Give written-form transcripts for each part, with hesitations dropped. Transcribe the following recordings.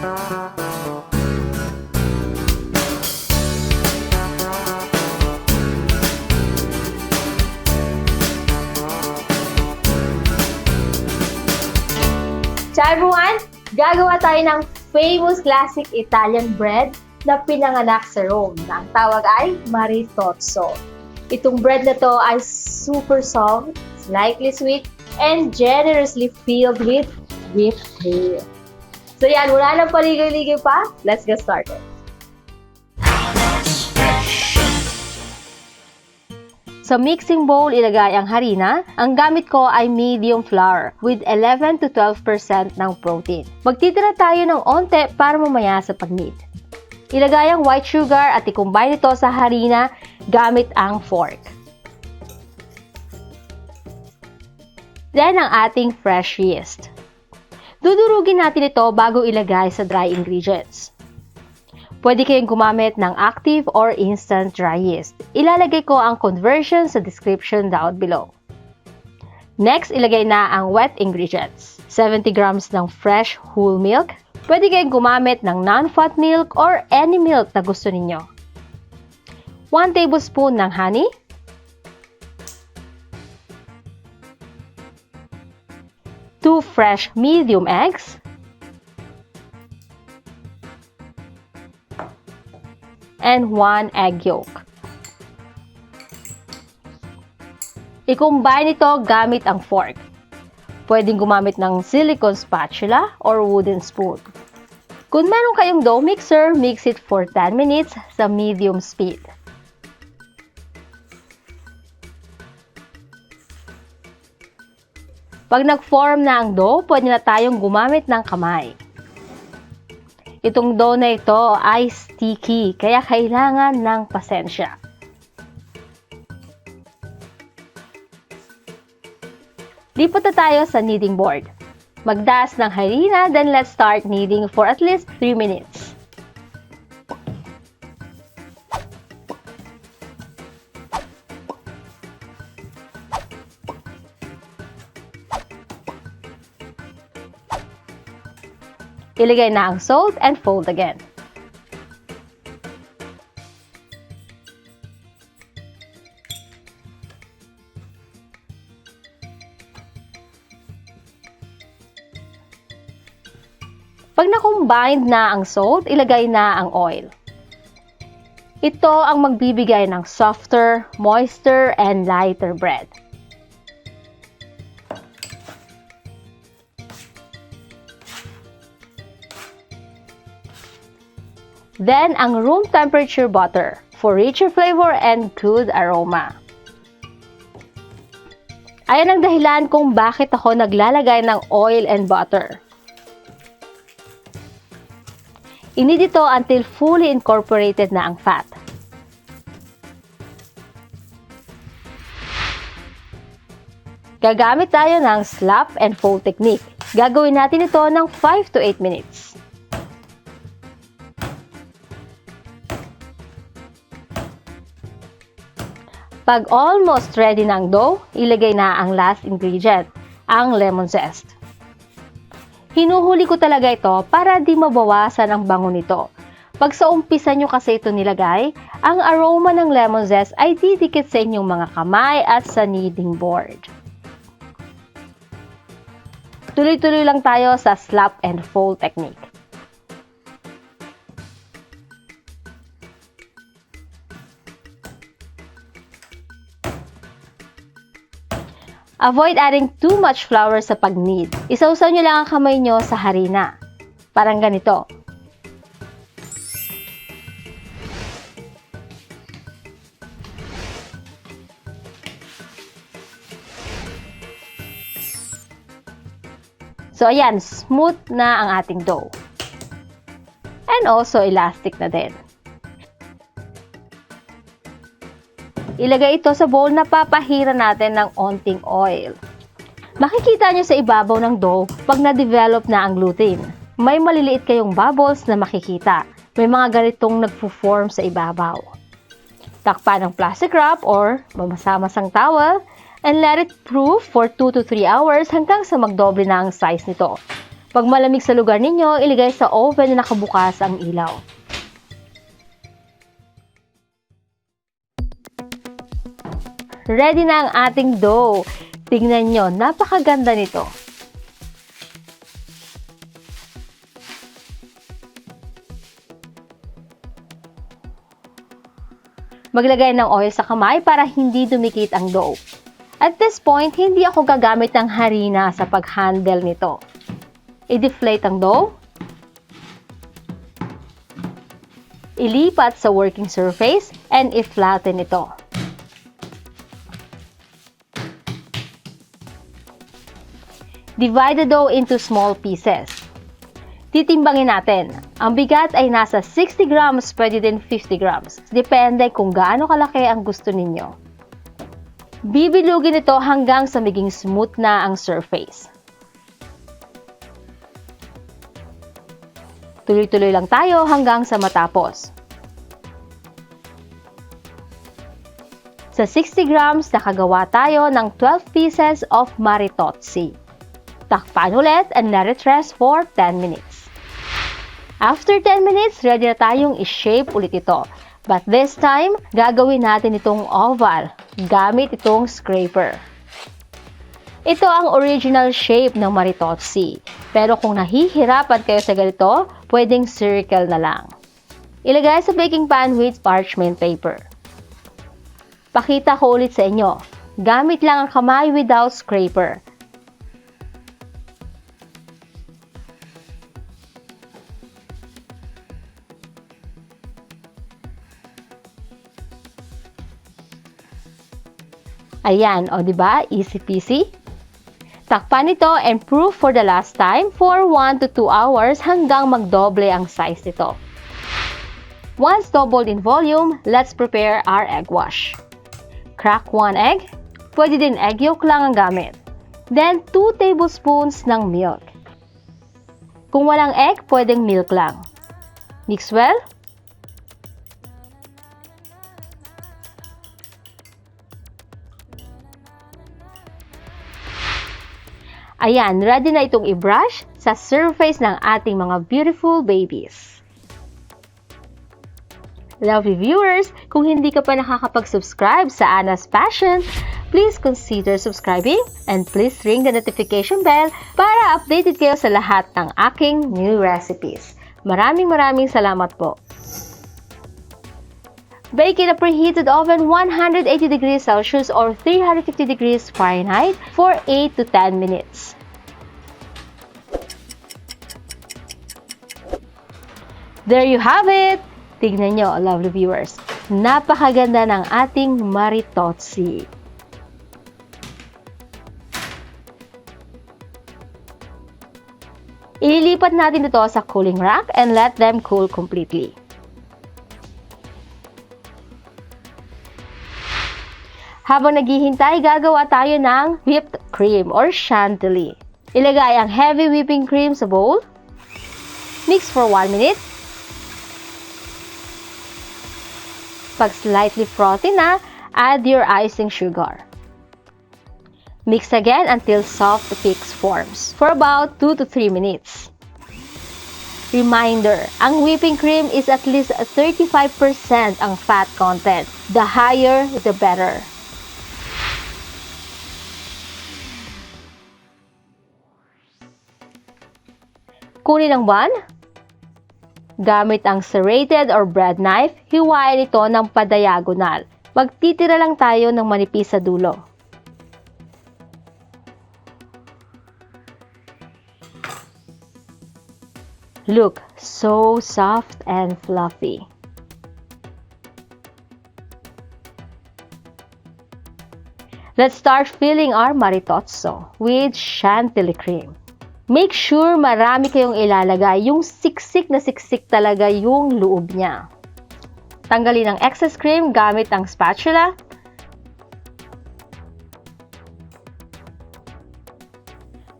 So everyone, gagawa tayo ng famous classic Italian bread na pinanganak sa Rome na ang tawag ay maritozzo. Itong bread na to ay super soft, slightly sweet, and generously filled with whipped cream. So yan, wala nang paligay-ligay pa, let's get started. Sa mixing bowl, ilagay ang harina. Ang gamit ko ay medium flour with 11 to 12% ng protein. Magtitira tayo ng onte para mamaya sa pag-knead. Ilagay ang white sugar at i-combine ito sa harina gamit ang fork. Then ang ating fresh yeast. Dudurugin natin ito bago ilagay sa dry ingredients. Pwede kayong gumamit ng active or instant dry yeast. Ilalagay ko ang conversion sa description down below. Next, ilagay na ang wet ingredients. 70 grams ng fresh whole milk. Pwede kayong gumamit ng non-fat milk or any milk na gusto ninyo. 1 tablespoon ng honey. 2 fresh medium eggs. And 1 egg yolk. I-combine ito gamit ang fork. Pwedeng gumamit ng silicone spatula or wooden spoon. Kung meron kayong dough mixer, mix it for 10 minutes sa medium speed. Pag nag-form na ang dough, pwede na tayong gumamit ng kamay. Itong dough na ito ay sticky, kaya kailangan ng pasensya. Lipat na tayo sa kneading board. Magdaas ng harina, then let's start kneading for at least 3 minutes. Ilagay na ang salt and fold again. Pag na-combined na ang salt, ilagay na ang oil. Ito ang magbibigay ng softer, moister, and lighter bread. Then, ang room temperature butter for richer flavor and good aroma. Ayan ang dahilan kung bakit ako naglalagay ng oil and butter. Inid ito until fully incorporated na ang fat. Gagamit tayo ng slap and fold technique. Gagawin natin ito ng 5 to 8 minutes. Pag almost ready na ang dough, ilagay na ang last ingredient, ang lemon zest. Hinuhuli ko talaga ito para di mabawasan ang bango nito. Pag sa umpisa nyo kasi ito nilagay, ang aroma ng lemon zest ay didikit sa inyong mga kamay at sa kneading board. Tuloy-tuloy lang tayo sa slap and fold technique. Avoid adding too much flour sa pag-knead. Isausaw nyo lang ang kamay nyo sa harina. Parang ganito. So ayan, smooth na ang ating dough. And also elastic na din. Ilagay ito sa bowl na papahira natin ng onting oil. Makikita nyo sa ibabaw ng dough pag na-develop na ang gluten. May maliliit kayong bubbles na makikita. May mga ganitong nagpo-form sa ibabaw. Takpan ng plastic wrap or mamasa-masang towel and let it proof for 2 to 3 hours hanggang sa magdoble na ang size nito. Pag malamig sa lugar ninyo, ilagay sa oven na nakabukas ang ilaw. Ready na ang ating dough. Tingnan nyo, napakaganda nito. Maglagay ng oil sa kamay para hindi dumikit ang dough. At this point, hindi ako gagamit ng harina sa pag-handle nito. I-deflate ang dough. Ilipat sa working surface and i-flatten ito. Divide the dough into small pieces. Titimbangin natin. Ang bigat ay nasa 60 grams, pwede din 50 grams. Depende kung gaano kalaki ang gusto ninyo. Bibilugin ito hanggang sa maging smooth na ang surface. Tuloy-tuloy lang tayo hanggang sa matapos. Sa 60 grams, nakagawa tayo ng 12 pieces of maritozzi. Takpan ulit and let it rest for 10 minutes. After 10 minutes, ready na tayong i-shape ulit ito. But this time, gagawin natin itong oval gamit itong scraper. Ito ang original shape ng maritozzi. Pero kung nahihirapan kayo sa ganito, pwedeng circle na lang. Ilagay sa baking pan with parchment paper. Pakita ko ulit sa inyo. Gamit lang ang kamay without scraper. Ayan, o diba? Easy peasy. Takpan ito and proof for the last time for 1 to 2 hours hanggang magdoble ang size nito. Once doubled in volume, let's prepare our egg wash. Crack 1 egg. Pwede din egg yolk lang ang gamit. Then 2 tablespoons ng milk. Kung walang egg, pwedeng milk lang. Mix well. Ayan, ready na itong i-brush sa surface ng ating mga beautiful babies. Lovely viewers, kung hindi ka pa nakakapag-subscribe sa Anna's Passion, please consider subscribing and please ring the notification bell para updated kayo sa lahat ng aking new recipes. Maraming salamat po. Bake in a preheated oven 180 degrees Celsius or 350 degrees Fahrenheit for 8 to 10 minutes. There you have it! Tignan nyo, lovely viewers. Napakaganda ng ating maritozzi. Ililipat natin ito sa cooling rack and let them cool completely. Habang naghihintay, gagawa tayo ng whipped cream or chantilly. Ilagay ang heavy whipping cream sa bowl. Mix for 1 minute. Pag slightly frothy na, add your icing sugar. Mix again until soft peaks forms for about 2 to 3 minutes. Reminder, ang whipping cream is at least 35% ang fat content. The higher, the better. Kunin ang bun. Gamit ang serrated or bread knife, hiwain ito ng padiagonal. Magtitira lang tayo ng manipis sa dulo. Look, so soft and fluffy. Let's start filling our maritozzi with chantilly cream. Make sure marami kayong ilalagay, yung siksik na siksik talaga yung loob niya. Tanggalin ang excess cream gamit ang spatula.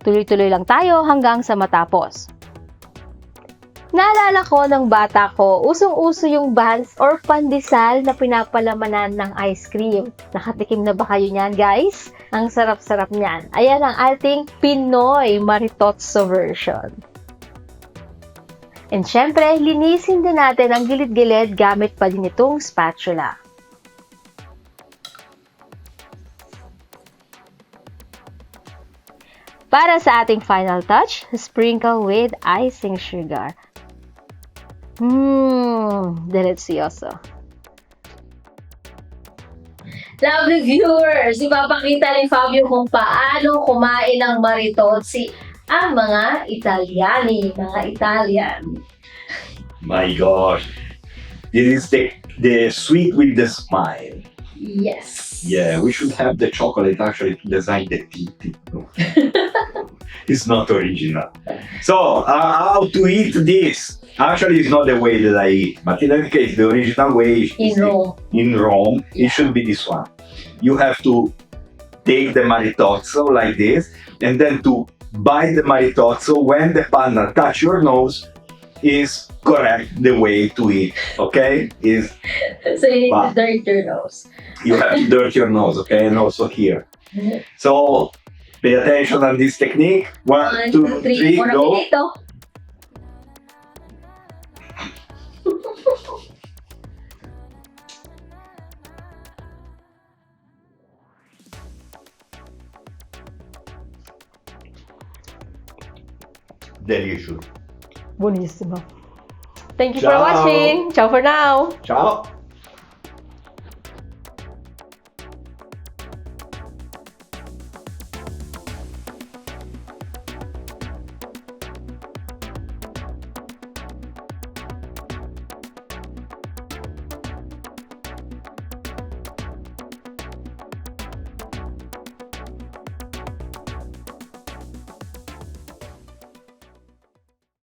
Tuloy-tuloy lang tayo hanggang sa matapos. Naalala ko ng bata ko, usong-uso yung buns or pandesal na pinapalamanan ng ice cream. Nakatikim na ba kayo niyan, guys? Ang sarap-sarap niyan. Ayan ang ating Pinoy Maritotso version. And syempre, linisin din natin ang gilid-gilid gamit pa din itong spatula. Para sa ating final touch, sprinkle with icing sugar. Delicioso. Lovely viewers, ipapakita ni Fabio kung paano kumain ng maritozzi ang mga Italyani, mga Italian. My gosh, this is the sweet with the smile. Yes. Yeah, we should have the chocolate actually to design the teeth. No? It's not original. So, how to eat this? Actually, it's not the way that I eat, but in any case, the original way In Rome. In Rome, it should be this one. You have to take the maritozzo like this, and then to bite the maritozzo when the panna touch your nose is correct the way to eat. Okay? Is So you need Wow. to dirt your nose. you have to dirt your nose, okay, and also here. So pay attention on this technique. 1, 2, 3, Una go. pinito. Delicious. Buonissimo. Thank you for Ciao. watching. Ciao for now. Ciao.